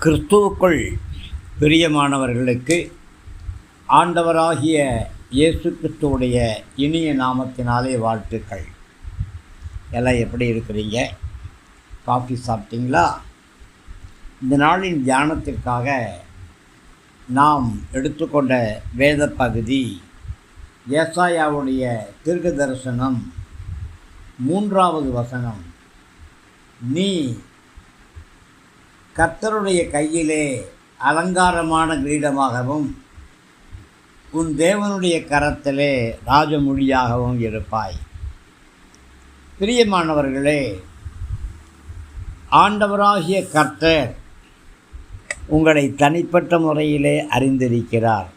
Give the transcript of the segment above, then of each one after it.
கிறிஸ்துவுக்குள் பிரியமானவர்களுக்கு ஆண்டவராகிய இயேசு கிறிஸ்துவுடைய இனிய நாமத்தினாலே வாழ்த்துக்கள். எல்லாம் எப்படி இருக்கிறீங்க? காஃபி சாப்பிட்டீங்களா? இந்த நாளின் தியானத்திற்காக நாம் எடுத்துக்கொண்ட வேத பகுதி ஏசாயாவுடைய தீர்க்க தரிசனம் 3வது வசனம். நீ கர்த்தருடைய கையிலே அலங்காரமான கிரீடமாகவும் உன் தேவனுடைய கரத்திலே ராஜமொழியாகவும் இருப்பாய். பிரியமானவர்களே, ஆண்டவராகிய கர்த்தர் உங்களை தனிப்பட்ட முறையிலே அறிந்திருக்கிறார்.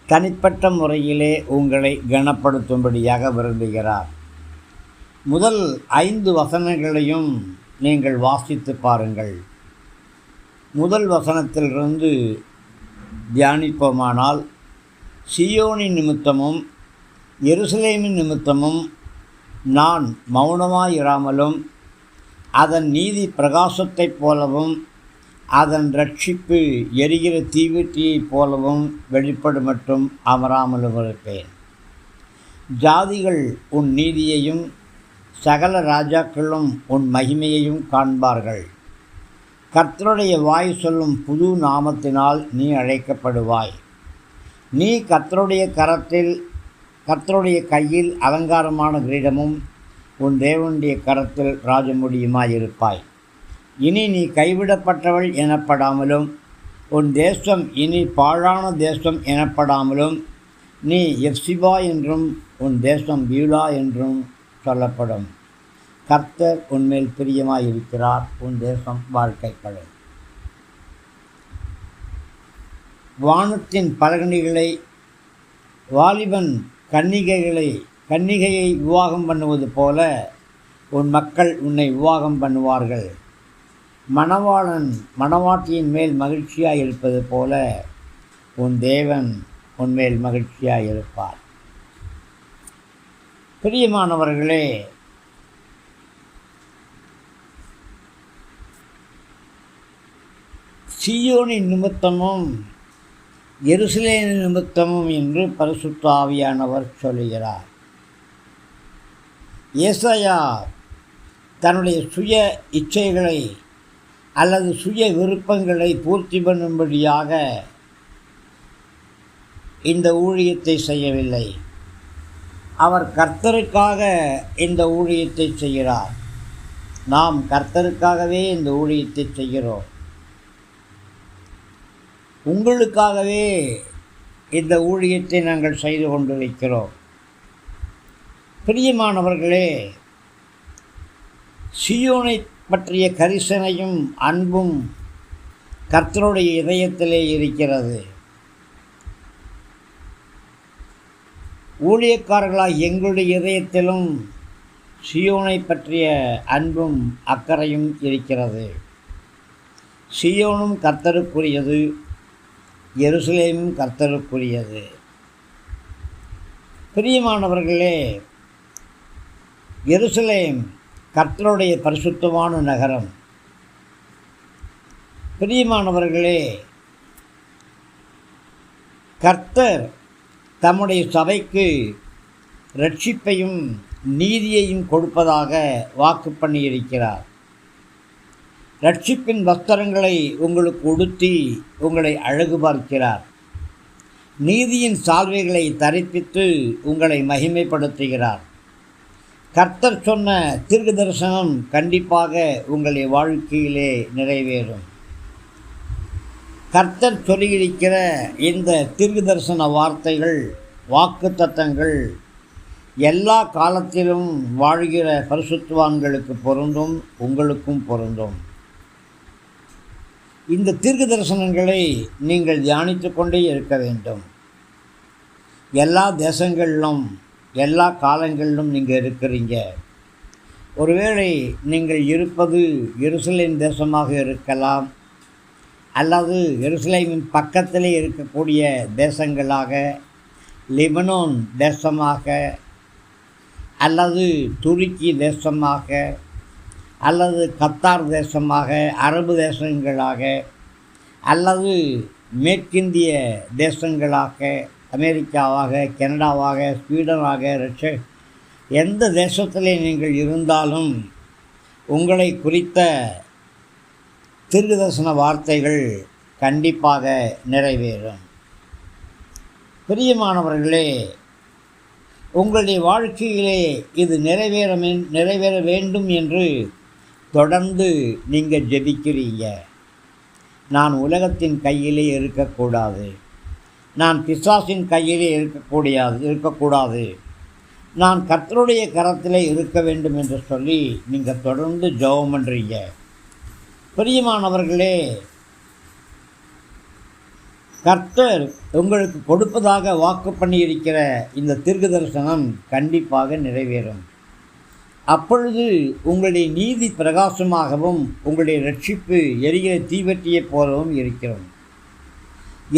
தனிப்பட்ட முறையிலே உங்களை கனப்படுத்தும்படியாக விரும்புகிறார். முதல் 5 வசனங்களையும் நீங்கள் வாசித்து பாருங்கள். முதல் வசனத்திலிருந்து தியானிப்போமானால், சீயோனின் நிமித்தமும் எருசலேமின் நிமித்தமும் நான் மௌனமாயிராமலும் அதன் நீதி பிரகாசத்தைப் போலவும் அதன் ரட்சிப்பு எரிகிற தீவெட்டியைப் போலவும் வெளிப்படும் மட்டும் அமராமலும் இருப்பேன். ஜாதிகள் உன் நீதியையும் சகல ராஜாக்களும் உன் மகிமையையும் காண்பார்கள். கர்த்தருடைய வாய் சொல்லும் புது நாமத்தினால் நீ அழைக்கப்படுவாய். நீ கர்த்தருடைய கையில் அலங்காரமான கிரீடமும் உன் தேவனுடைய கரத்தில் ராஜமுடியுமாயிருப்பாய். இனி நீ கைவிடப்பட்டவள் எனப்படாமலும் உன் தேசம் இனி பாழான தேசம் எனப்படாமலும் நீ எப்சிபா என்றும் உன் தேசம் பியூலா என்றும் சொல்லப்படும். கர்த்தர் உன்மேல் பிரியமாயிருக்கிறார். உன் தேசம் வாழ்க்கைப்படும். வானத்தின் பலகணிகளை வாலிபன் கன்னிகையை விவாகம் பண்ணுவது போல உன் மக்கள் உன்னை விவாகம் பண்ணுவார்கள். மணவாளன் மணவாட்டியின் மேல் மகிழ்ச்சியாக இருப்பது போல உன் தேவன் உன்மேல் மகிழ்ச்சியாக இருப்பார். பிரியமானவர்களே, சீயோனின் நிமித்தமும் எருசலேமின் நிமித்தமும் என்று பரிசுத்த ஆவியானவர் சொல்லுகிறார். ஏசாயா தன்னுடைய சுய இச்சைகளை அல்லது சுய விருப்பங்களை பூர்த்தி பண்ணும்படியாக இந்த ஊழியத்தை செய்யவில்லை. அவர் கர்த்தருக்காக இந்த ஊழியத்தை செய்கிறார். நாம் கர்த்தருக்காகவே இந்த ஊழியத்தை செய்கிறோம். உங்களுக்காகவே இந்த ஊழியத்தை நாங்கள் செய்து கொண்டிருக்கிறோம். பிரியமானவர்களே, சீயோனை பற்றிய கரிசனையும் அன்பும் கர்த்தருடைய இதயத்திலே இருக்கிறது. ஊழியக்காரர்களாக எங்களுடைய இதயத்திலும் சீயோனை பற்றிய அன்பும் அக்கறையும் இருக்கிறது. சீயோனும் கர்த்தருக்குரியது, எருசலேமும் கர்த்தருக்குரியது. பிரியமானவர்களே, எருசலேம் கர்த்தருடைய பரிசுத்தமான நகரம். பிரியமானவர்களே, கர்த்தர் தம்முடைய சபைக்கு இரட்சிப்பையும் நீதியையும் கொடுப்பதாக வாக்கு பண்ணியிருக்கிறார். இரட்சிப்பின் வஸ்திரங்களை உங்களுக்கு உடுத்தி உங்களை அழகு பார்க்கிறார். நீதியின் சால்வைகளை தரிப்பித்து உங்களை மகிமைப்படுத்துகிறார். கர்த்தர் சொன்ன தீர்க்க தரிசனம் கண்டிப்பாக உங்களுடைய வாழ்க்கையிலே நிறைவேறும். கர்த்தர் சொல்லியிருக்கிற இந்த தீர்க்க தரிசன வார்த்தைகள், வாக்குத்தத்தங்கள் எல்லா காலத்திலும் வாழ்கிற பரிசுத்தவான்களுக்கு பொருந்தும், உங்களுக்கும் பொருந்தும். இந்த தீர்க்க தரிசனங்களை நீங்கள் தியானித்து கொண்டே இருக்க வேண்டும். எல்லா தேசங்களிலும் எல்லா காலங்களிலும் நீங்கள் இருக்கிறீங்க. ஒருவேளை நீங்கள் இருப்பது எருசலேம் தேசமாக இருக்கலாம், அல்லது எருசலேமின் பக்கத்திலே இருக்கக்கூடிய தேசங்களாக லெபனோன் தேசமாக, அல்லது துருக்கி தேசமாக, அல்லது கத்தார் தேசமாக, அரபு தேசங்களாக, அல்லது மேற்கிந்திய தேசங்களாக அமெரிக்காவாக, கனடாவாக, ஸ்வீடனாக, ரஷ்யா, எந்த தேசத்திலே நீங்கள் இருந்தாலும் உங்களை குறித்த தீர்க்கதரிசன வார்த்தைகள் கண்டிப்பாக நிறைவேறும். பிரியமானவர்களே, உங்களுடைய வாழ்க்கையிலே இது நிறைவேற வேண்டும் என்று தொடர்ந்து நீங்கள் ஜெபிக்கிறீங்க. நான் உலகத்தின் கையிலே இருக்கக்கூடாது, நான் பிசாசின் கையிலே இருக்கக்கூடாது, நான் கர்த்தருடைய கரத்திலே இருக்க வேண்டும் என்று சொல்லி நீங்கள் தொடர்ந்து ஜெபம் பண்ணுறீங்க. பிரியமானவர்களே, கர்த்தர் உங்களுக்கு கொடுப்பதாக வாக்கு பண்ணியிருக்கிற இந்த தீர்க்க தரிசனம் கண்டிப்பாக நிறைவேறும். அப்பொழுது உங்களுடைய நீதி பிரகாசமாகவும் உங்களுடைய ரட்சிப்பு எரிகிற தீவட்டியைப் போலவும் இருக்கிறோம்.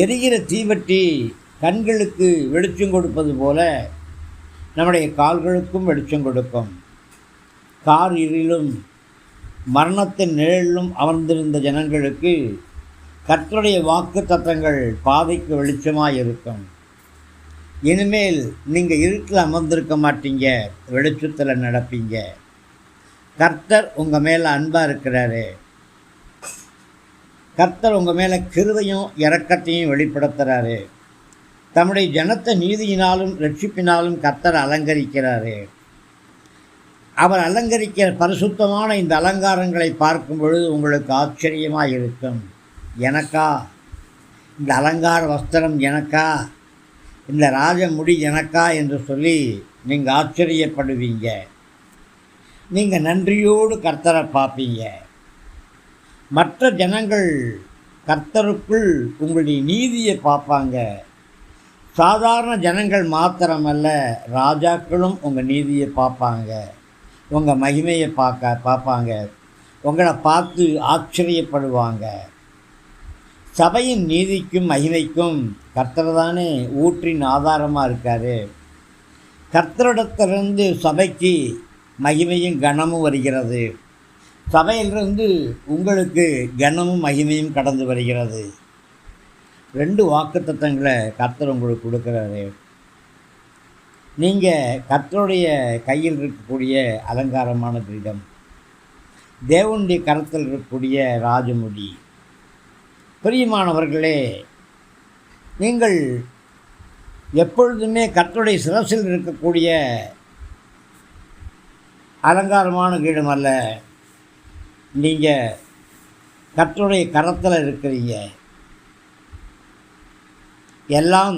எரிகிற தீவட்டி கண்களுக்கு வெளிச்சம் கொடுப்பது போல நம்முடைய கால்களுக்கும் வெளிச்சம் கொடுக்கும். கார் இருளிலும் மரணத்தின் நிழலிலும் அமர்ந்திருந்த ஜனங்களுக்கு கர்த்தருடைய வாக்கு தத்தங்கள் பாதைக்கு வெளிச்சமாக இருக்கும். இனிமேல் நீங்கள் இருட்டில் அமர்ந்திருக்க மாட்டீங்க, வெளிச்சத்தில் நடப்பீங்க. கர்த்தர் உங்கள் மேலே அன்பாக இருக்கிறாரு. கர்த்தர் உங்கள் மேலே கிருபையும் இரக்கத்தையும் வெளிப்படுத்துகிறாரு. தம்முடைய ஜனத்தை நீதியினாலும் ரட்சிப்பினாலும் கர்த்தர் அலங்கரிக்கிறாரு. அவர் அலங்கரிக்கிற பரிசுத்தமான இந்த அலங்காரங்களை பார்க்கும் பொழுது உங்களுக்கு ஆச்சரியமாக இருக்கும். எனக்கா இந்த அலங்கார வஸ்திரம், எனக்கா இந்த ராஜமுடி எனக்கா என்று சொல்லி நீங்கள் ஆச்சரியப்படுவீங்க. நீங்கள் நன்றியோடு கர்த்தரை பார்ப்பீங்க. மற்ற ஜனங்கள் கர்த்தருக்குள் உங்களுடைய நீதியை பார்ப்பாங்க. சாதாரண ஜனங்கள் மாத்திரமல்ல, ராஜாக்களும் உங்கள் நீதியை பார்ப்பாங்க, உங்கள் மகிமையை பார்ப்பாங்க, உங்களை பார்த்து ஆச்சரியப்படுவாங்க. சபையின் நீதிக்கும் மகிமைக்கும் கர்த்தர் தானே ஊற்றின் ஆதாரமாக இருக்கார். கர்த்தரிடத்திலிருந்து சபைக்கு மகிமையும் கனமும் வருகிறது. சபையிலிருந்து உங்களுக்கு கனமும் மகிமையும் கடந்து வருகிறது. 2 வாக்குத்தத்தங்களை கர்த்தர் உங்களுக்கு கொடுக்குறாரு. நீங்கள் கர்த்தருடைய கையில் இருக்கக்கூடிய அலங்காரமான கிரீடம், தேவனுடைய கரத்தில் இருக்கக்கூடிய ராஜமுடி. பிரியமானவர்களே, நீங்கள் எப்பொழுதுமே கர்த்தருடைய சிரசில் இருக்கக்கூடிய அலங்காரமான கிரீடம் அல்ல, நீங்கள் கர்த்தருடைய கரத்தில் இருக்கிறீங்க. எல்லாம்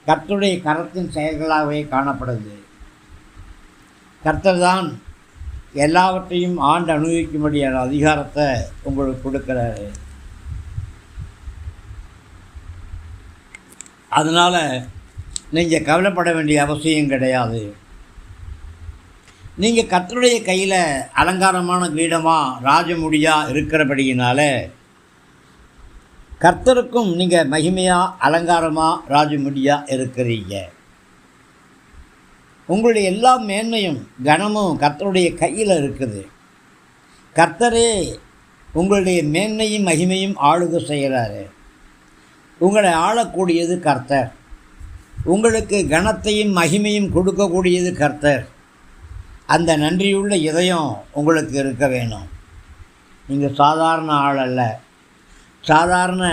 கர்த்தருடைய கரத்தின் செயல்களாகவே காணப்படுது. கர்த்தர் தான் எல்லாவற்றையும் ஆண்டு அனுபவிக்கும்படியான அதிகாரத்தை உங்களுக்கு கொடுக்குறாரு. அதனால் நீங்கள் கவலைப்பட வேண்டிய அவசியம் கிடையாது. நீங்கள் கர்த்தருடைய கையில் அலங்காரமான கிரீடமாக ராஜமுடியாக இருக்கிறபடியினால கர்த்தருக்கும் நீங்கள் மகிமையாக அலங்காரமாக ராஜமுடியாக இருக்கிறீங்க. உங்களுடைய எல்லா மேன்மையும் கனமும் கர்த்தருடைய கையில் இருக்குது. கர்த்தரே உங்களுடைய மேன்மையும் மகிமையும் ஆளுகை செய்கிறாரு. உங்களை ஆளக்கூடியது கர்த்தர். உங்களுக்கு கனத்தையும் மகிமையும் கொடுக்கக்கூடியது கர்த்தர். அந்த நன்றியுள்ள இதயம் உங்களுக்கு இருக்க வேணும். நீங்கள் சாதாரண ஆள் அல்ல. சாதாரண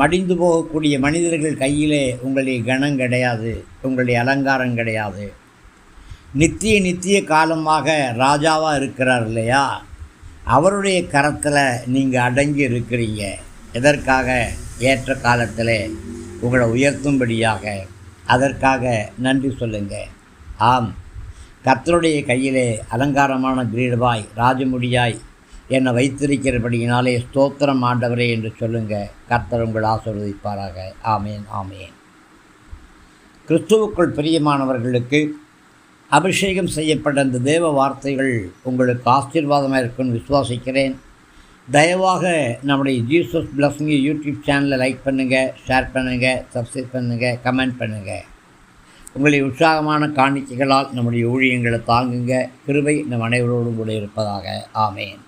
மடிந்து போகக்கூடிய மனிதர்கள் கையிலே உங்களுடைய கனம் கிடையாது, உங்களுடைய அலங்காரம் கிடையாது. நித்திய காலமாக ராஜாவாக இருக்கிறார் இல்லையா, அவருடைய கரத்தில் நீங்கள் அடங்கி இருக்கிறீங்க. எதற்காக? ஏற்ற காலத்தில் உங்களை உயர்த்தும்படியாக. அதற்காக நன்றி சொல்லுங்கள். ஆம், கர்த்தருடைய கையிலே அலங்காரமான கிரீடமாய் ராஜமுடியாய் என்னை வைத்திருக்கிறபடியினாலே ஸ்தோத்திரம் ஆண்டவரே என்று சொல்லுங்கள். கர்த்தர் உங்கள் ஆசீர்வதிப்பாராக. ஆமேன், ஆமேன். கிறிஸ்துவுக்குள் பிரியமானவர்களுக்கு அபிஷேகம் செய்யப்பட்ட இந்த தேவ வார்த்தைகள் உங்களுக்கு ஆசீர்வாதமாக இருக்குன்னு விசுவாசிக்கிறேன். தயவாக நம்முடைய ஜீசஸ் பிளஸிங் யூடியூப் சேனலை லைக் பண்ணுங்கள், ஷேர் பண்ணுங்கள், சப்ஸ்கிரைப் பண்ணுங்கள், கமெண்ட் பண்ணுங்கள். உங்களுடைய உற்சாகமான காணிக்கைகளால் நம்முடைய ஊழியங்களை தாங்குங்க. கிருபை நம் அனைவரோடும் கூட இருப்பதாக. ஆமேன்.